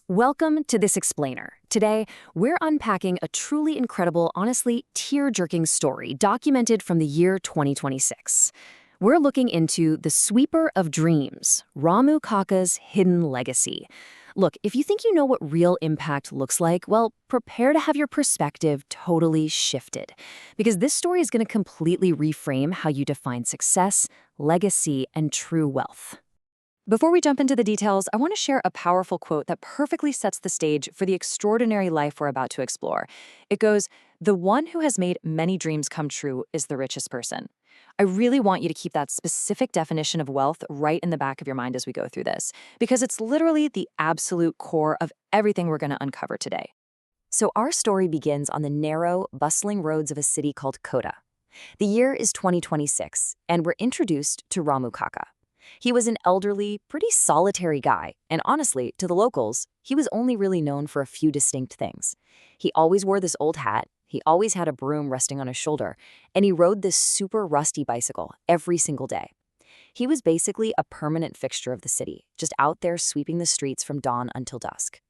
Welcome to This Explainer. Today, we're unpacking a truly incredible, honestly tear-jerking story documented from the year 2026. We're looking into the Sweeper of Dreams, Ramu Kaka's hidden legacy. Look, if you think you know what real impact looks like, well, prepare to have your perspective totally shifted. Because this story is going to completely reframe how you define success, legacy, and true wealth. Before we jump into the details, I want to share a powerful quote that perfectly sets the stage for the extraordinary life we're about to explore. It goes, "The one who has made many dreams come true is the richest person." I really want you to keep that specific definition of wealth right in the back of your mind as we go through this, because it's literally the absolute core of everything we're going to uncover today. So our story begins on the narrow, bustling roads of a city called Kota. The year is 2026, and we're introduced to Ramu Kaka. He was an elderly, pretty solitary guy, and honestly, to the locals, he was only really known for a few distinct things. He always wore this old hat, he always had a broom resting on his shoulder, and he rode this super rusty bicycle every single day. He was basically a permanent fixture of the city, just out there sweeping the streets from dawn until dusk.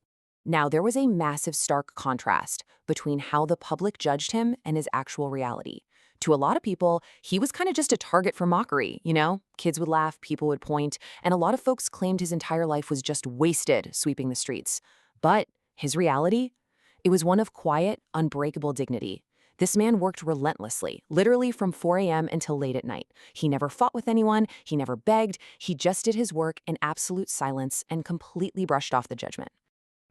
Now, there was a massive stark contrast between how the public judged him and his actual reality. To a lot of people, he was kind of just a target for mockery, you know? Kids would laugh, people would point, and a lot of folks claimed his entire life was just wasted sweeping the streets. But his reality? It was one of quiet, unbreakable dignity. This man worked relentlessly, literally from 4 a.m. until late at night. He never fought with anyone, he never begged, he just did his work in absolute silence and completely brushed off the judgment.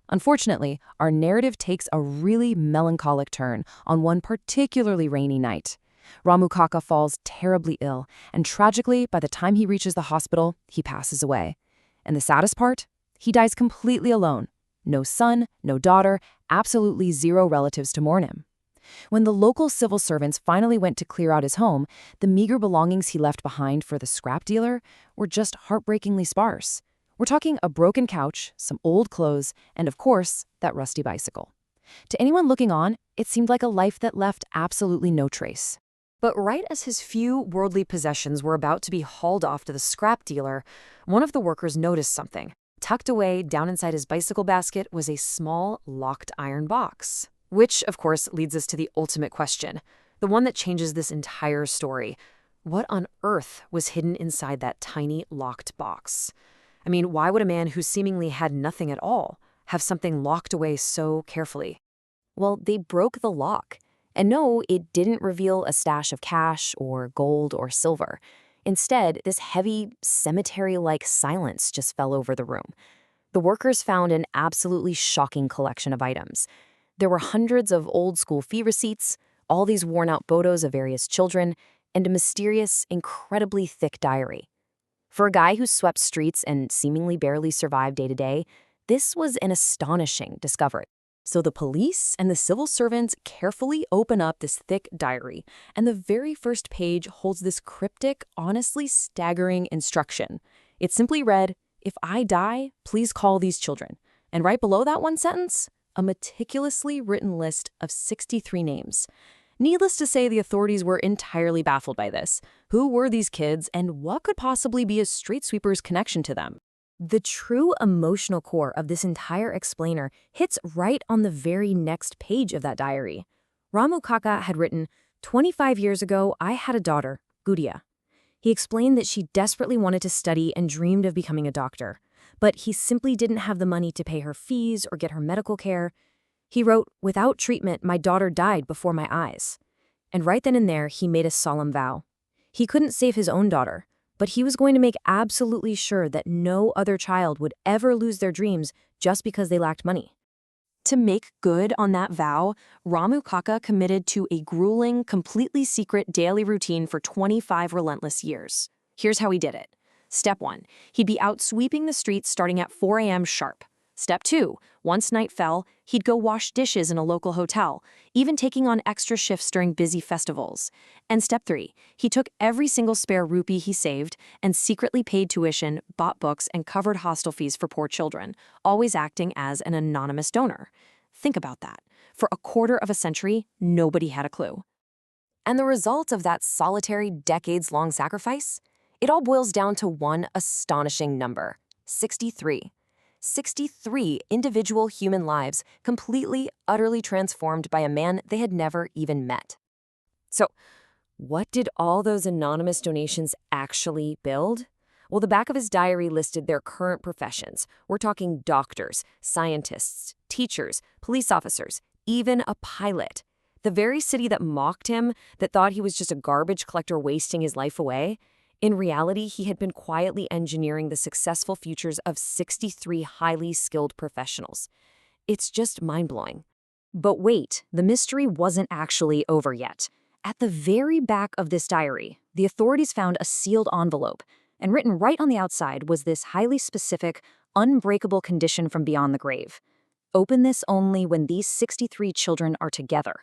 Unfortunately, our narrative takes a really melancholic turn on one particularly rainy night. Ramu Kaka falls terribly ill, and tragically, by the time he reaches the hospital, he passes away. And the saddest part? He dies completely alone. No son, no daughter, absolutely zero relatives to mourn him. When the local civil servants finally went to clear out his home, the meager belongings he left behind for the scrap dealer were just heartbreakingly sparse. We're talking a broken couch, some old clothes, and of course, that rusty bicycle. To anyone looking on, it seemed like a life that left absolutely no trace. But right as his few worldly possessions were about to be hauled off to the scrap dealer, one of the workers noticed something. Tucked away down inside his bicycle basket was a small, locked iron box. Which, of course, leads us to the ultimate question, the one that changes this entire story. What on earth was hidden inside that tiny, locked box? I mean, why would a man who seemingly had nothing at all have something locked away so carefully? Well, they broke the lock. And no, it didn't reveal a stash of cash or gold or silver. Instead, this heavy, cemetery-like silence just fell over the room. The workers found an absolutely shocking collection of items. There were hundreds of old-school fee receipts, all these worn-out photos of various children, and a mysterious, incredibly thick diary. For a guy who swept streets and seemingly barely survived day to day, this was an astonishing discovery. So the police and the civil servants carefully open up this thick diary, and the very first page holds this cryptic, honestly staggering instruction. It simply read, "If I die, please call these children." And right below that one sentence, a meticulously written list of 63 names. Needless to say, the authorities were entirely baffled by this. Who were these kids, and what could possibly be a street sweeper's connection to them? The true emotional core of this entire explainer hits right on the very next page of that diary. Ramu Kaka had written, "25 years ago, I had a daughter, Gudia." He explained that she desperately wanted to study and dreamed of becoming a doctor, but he simply didn't have the money to pay her fees or get her medical care. He wrote, "Without treatment, my daughter died before my eyes." And right then and there, he made a solemn vow. He couldn't save his own daughter, but he was going to make absolutely sure that no other child would ever lose their dreams just because they lacked money. To make good on that vow, Ramu Kaka committed to a grueling, completely secret daily routine for 25 relentless years. Here's how he did it. Step 1, he'd be out sweeping the streets starting at 4 a.m. sharp. Step 2, once night fell, he'd go wash dishes in a local hotel, even taking on extra shifts during busy festivals. And Step 3, he took every single spare rupee he saved and secretly paid tuition, bought books, and covered hostel fees for poor children, always acting as an anonymous donor. Think about that. For a quarter of a century, nobody had a clue. And the result of that solitary, decades-long sacrifice? It all boils down to one astonishing number: 63. 63 individual human lives completely, utterly transformed by a man they had never even met. So, what did all those anonymous donations actually build? Well, the back of his diary listed their current professions. We're talking doctors, scientists, teachers, police officers, even a pilot. The very city that mocked him, that thought he was just a garbage collector wasting his life away, in reality, he had been quietly engineering the successful futures of 63 highly skilled professionals. It's just mind-blowing. But wait, the mystery wasn't actually over yet. At the very back of this diary, the authorities found a sealed envelope, and written right on the outside was this highly specific, unbreakable condition from beyond the grave. Open this only when these 63 children are together.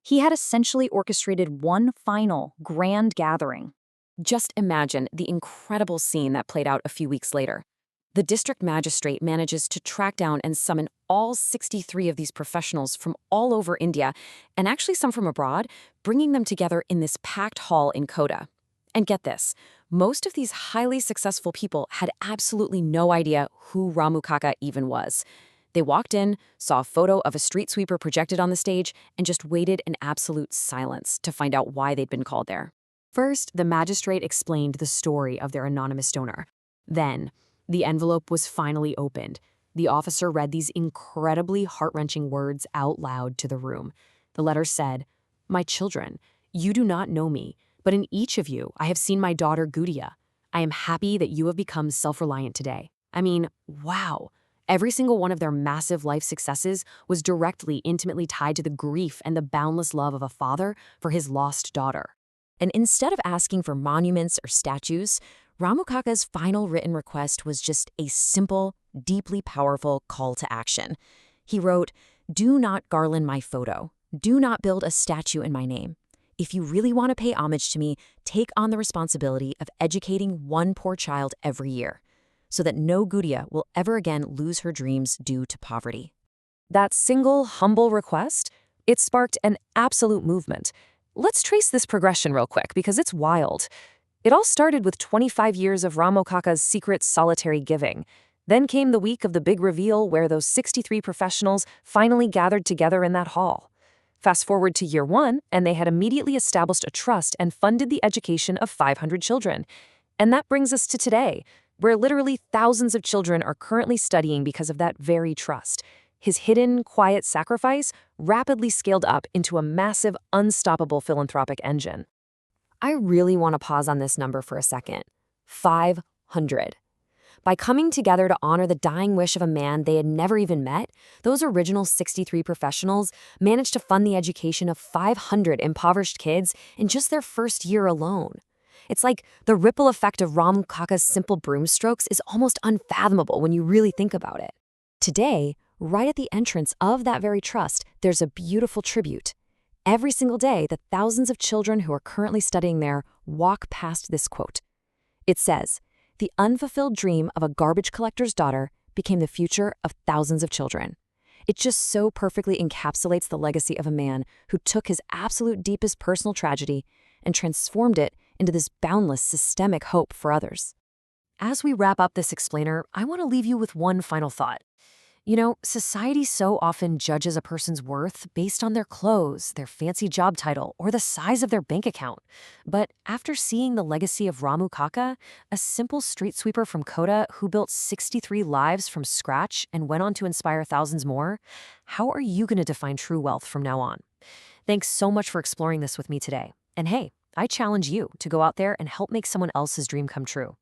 He had essentially orchestrated one final, grand gathering. Just imagine the incredible scene that played out a few weeks later. The district magistrate manages to track down and summon all 63 of these professionals from all over India, and actually some from abroad, bringing them together in this packed hall in Kota. And get this, most of these highly successful people had absolutely no idea who Ramu Kaka even was. They walked in, saw a photo of a street sweeper projected on the stage, and just waited in absolute silence to find out why they'd been called there. First, the magistrate explained the story of their anonymous donor. Then, the envelope was finally opened. The officer read these incredibly heart-wrenching words out loud to the room. The letter said, "My children, you do not know me, but in each of you I have seen my daughter Gudia. I am happy that you have become self-reliant today." I mean, wow. Every single one of their massive life successes was directly, intimately tied to the grief and the boundless love of a father for his lost daughter. And instead of asking for monuments or statues, Ramu Kaka's final written request was just a simple, deeply powerful call to action. He wrote, "Do not garland my photo. Do not build a statue in my name. If you really want to pay homage to me, take on the responsibility of educating one poor child every year, so that no Gudia will ever again lose her dreams due to poverty." That single, humble request, it sparked an absolute movement. Let's trace this progression real quick, because it's wild. It all started with 25 years of Ramu Kaka's secret solitary giving. Then came the week of the big reveal, where those 63 professionals finally gathered together in that hall. Fast forward to year one, and they had immediately established a trust and funded the education of 500 children. And that brings us to today, where literally thousands of children are currently studying because of that very trust. His hidden, quiet sacrifice rapidly scaled up into a massive, unstoppable philanthropic engine. I really want to pause on this number for a second. 500. By coming together to honor the dying wish of a man they had never even met, those original 63 professionals managed to fund the education of 500 impoverished kids in just their first year alone. It's like the ripple effect of Ramu Kaka's simple broom strokes is almost unfathomable when you really think about it. Today, right at the entrance of that very trust, there's a beautiful tribute. Every single day, the thousands of children who are currently studying there walk past this quote. It says, "The unfulfilled dream of a garbage collector's daughter became the future of thousands of children." It just so perfectly encapsulates the legacy of a man who took his absolute deepest personal tragedy and transformed it into this boundless systemic hope for others. As we wrap up this explainer, I want to leave you with one final thought. You know, society so often judges a person's worth based on their clothes, their fancy job title, or the size of their bank account. But after seeing the legacy of Ramu Kaka, a simple street sweeper from Kota who built 63 lives from scratch and went on to inspire thousands more, how are you going to define true wealth from now on? Thanks so much for exploring this with me today. And hey, I challenge you to go out there and help make someone else's dream come true.